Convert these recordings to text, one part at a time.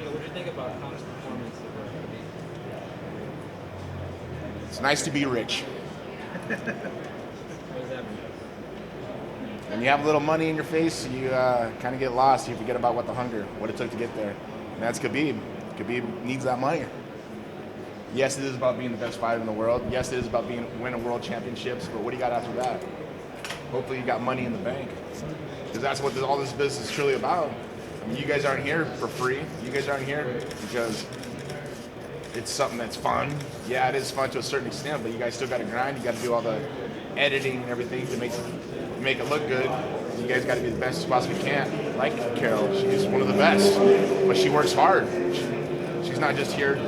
Tito, what do you think about Conor's performance? It's nice to be rich. What does that mean? When you have a little money in your face, you kind of get lost. You forget about what it took to get there. And that's Khabib. Khabib needs that money. Yes, it is about being the best fighter in the world. Yes, it is about winning world championships. But what do you got after that? Hopefully, you got money in the bank, because that's what all this business is truly about. I mean, you guys aren't here for free. You guys aren't here because it's something that's fun. Yeah, it is fun to a certain extent, but you guys still got to grind. You got to do all the editing and everything to make it look good. You guys got to be the best as you possibly can. Like Carol, she's one of the best, but she works hard. She's not just here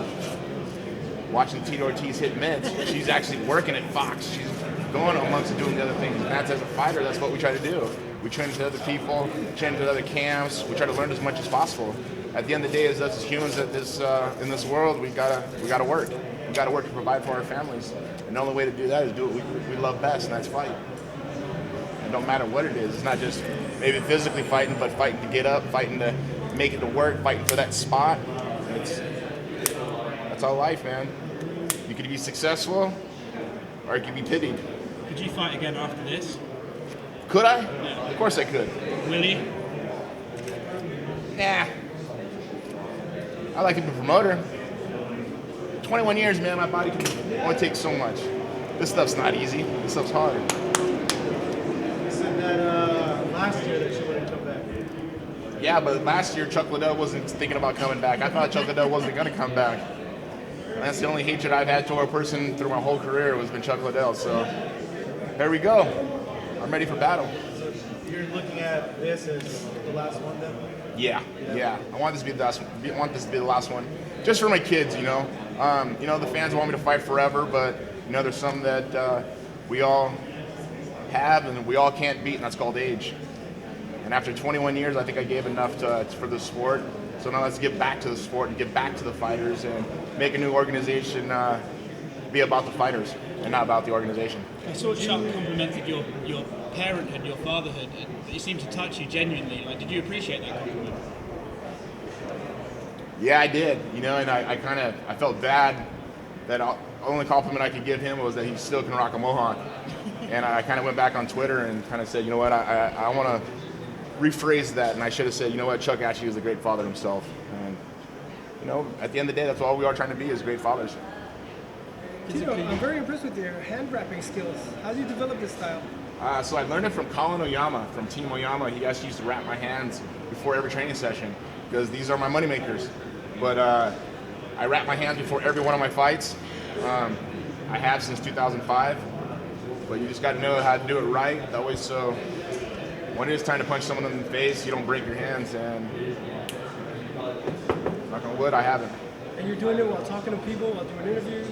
watching Tito Ortiz hit mitts. She's actually working at Fox. She's going amongst and doing the other things. And that's, as a fighter, that's what we try to do. We train with other people, train with other camps. We try to learn as much as possible. At the end of the day, as us as humans in this world, we gotta work. We gotta work to provide for our families. And the only way to do that is do what we love best, and that's fight. It don't matter what it is. It's not just maybe physically fighting, but fighting to get up, fighting to make it to work, fighting for that spot. That's all life, man. You could be successful, or you could be pitied. Could you fight again after this? Could I? Yeah. Of course I could. Will you? Nah. I like to be a promoter. 21 years, man, my body can only take so much. This stuff's not easy. This stuff's hard. You said that last year that you wouldn't come back. Yeah, but last year Chuck Liddell wasn't thinking about coming back. I thought Chuck Liddell wasn't going to come back. And that's the only hatred I've had toward a person through my whole career was been Chuck Liddell. So here we go. I'm ready for battle. So you're looking at this as the last one then? Yeah. I want this to be the last one. I want this to be the last one, just for my kids. The fans want me to fight forever, but there's something that we all have and we all can't beat, and that's called age. And after 21 years, I think I gave enough for the sport. So now let's get back to the sport and get back to the fighters and make a new organization be about the fighters and not about the organization. I saw Chuck complimented your parenthood, your fatherhood. It seemed to touch you genuinely. Did you appreciate that compliment? Yeah, I did. And I felt bad that the only compliment I could give him was that he still can rock a mohawk. And I kind of went back on Twitter and kind of said, you know what, I want to rephrase that, and I should have said, you know what, Chuck actually was a great father himself. And at the end of the day, that's all we are trying to be is great fathers. Tito, I'm very impressed with your hand wrapping skills. How did you develop this style? So I learned it from Colin Oyama, from Team Oyama. He actually used to wrap my hands before every training session because these are my money makers. But I wrap my hands before every one of my fights. I have since 2005. But you just got to know how to do it right. That way, so when it is time to punch someone in the face, you don't break your hands. And knock on wood, I haven't. And you're doing it while talking to people, while doing interviews?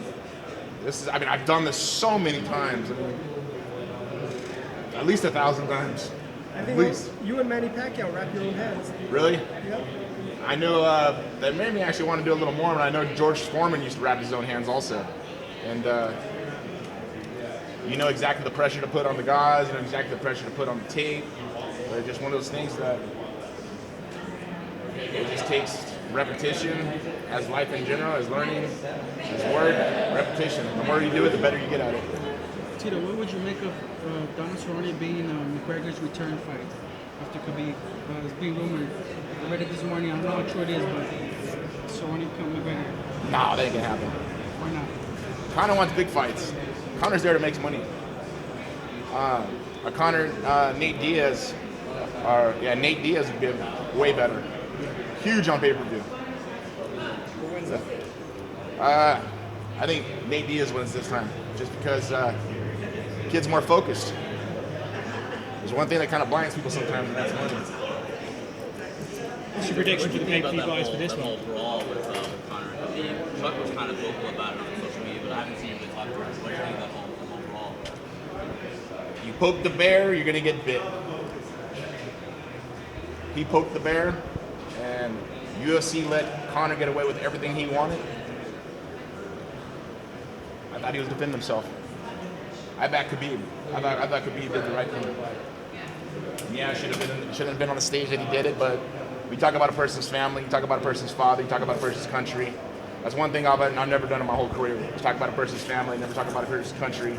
I've done this so many times. At least 1,000 times. I think you and Manny Pacquiao wrap your own hands. Really? Yep. I know that made me actually want to do a little more, but I know George Foreman used to wrap his own hands also. And you know exactly the pressure to put on the guys, you know exactly the pressure to put on the tape. But it's just one of those things that it just takes repetition, as life in general, as learning, as work, repetition. The more you do it, the better you get at it. Tito, what would you make of Donald Cerrone being McGregor's return fight after Khabib? It's being rumored. I read it this morning. I don't know how true it is, but Cerrone become McGregor. No, that ain't gonna happen. Why not? Conor wants big fights. Conor's there to make money. Nate Diaz would be way better. Huge on pay-per-view. Who wins that? I think Nate Diaz wins this time, just because kid's more focused. There's one thing that kind of blinds people sometimes, and that's money. What's your prediction for the pay-per-view guys for this one? Overall with Conor and Khabib, Chuck was kind of vocal about it on social media, but I haven't seen him really talk about it. What do you think about overall? You poke the bear, you're gonna get bit. He poked the bear, and UFC let Conor get away with everything he wanted. I thought he was defending himself. I back Khabib. I thought Khabib did the right thing. Yeah, should have been on the stage that he did it, but We talk about a person's family, you talk about a person's father, you talk about a person's country. That's one thing I've never done in my whole career. Just talk about a person's family, never talk about a person's country.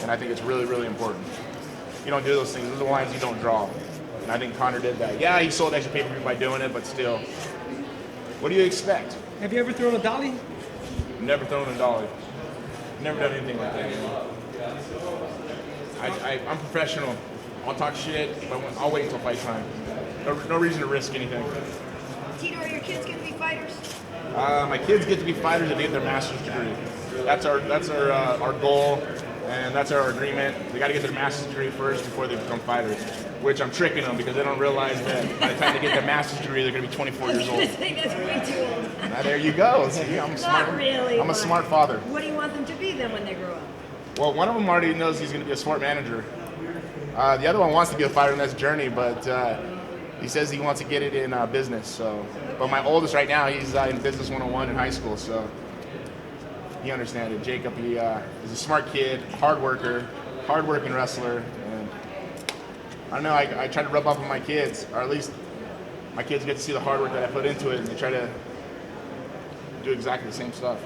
And I think it's really, really important. You don't do those things. Those are the lines you don't draw. And I think Conor did that. Yeah, he sold extra pay-per-view by doing it, but still. What do you expect? Have you ever thrown a dolly? Never thrown a dolly. Never done anything like that. I'm professional. I'll talk shit, but I'll wait until fight time. No reason to risk anything. Tito, are your kids going to be fighters? My kids get to be fighters if they get their master's degree. That's our goal, and that's our agreement. They got to get their master's degree first before they become fighters. Which I'm tricking them because they don't realize that by the time they get their master's degree, they're going to be 24 years old. I think that's way too old. Now, there you go. See, I'm smart. Not really. I'm a smart father. What do you want them to be then when they grow up? Well, one of them already knows he's going to be a sport manager. The other one wants to be a fighter in this journey, but he says he wants to get it in business. So, but my oldest right now, he's in Business 101 in high school, so he understands it. Jacob, he is a smart kid, hard worker, hard-working wrestler, and I don't know. I try to rub off on my kids, or at least my kids get to see the hard work that I put into it, and they try to do exactly the same stuff.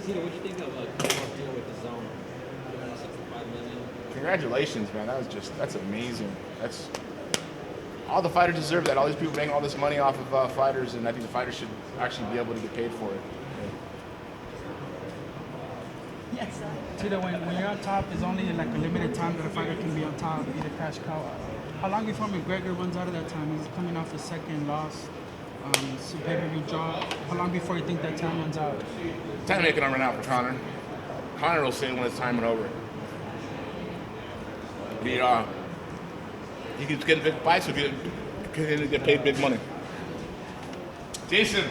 Tito, what do you think of Connor's deal with the Zone? $65 million. Congratulations, man. That's amazing. That's all the fighters deserve that. All these people making all this money off of fighters, and I think the fighters should actually be able to get paid for it. Yes. Tito, when you're on top, there's only like a limited time that a fighter can be on top, either cash cow. How long before McGregor runs out of that time? He's coming off his second loss, pay-per-view draw. How long before you think that time runs out? Time ain't gonna run out for Conor. Conor will say when it's time and over. He keeps getting big fights, so he can get paid big money. Jason.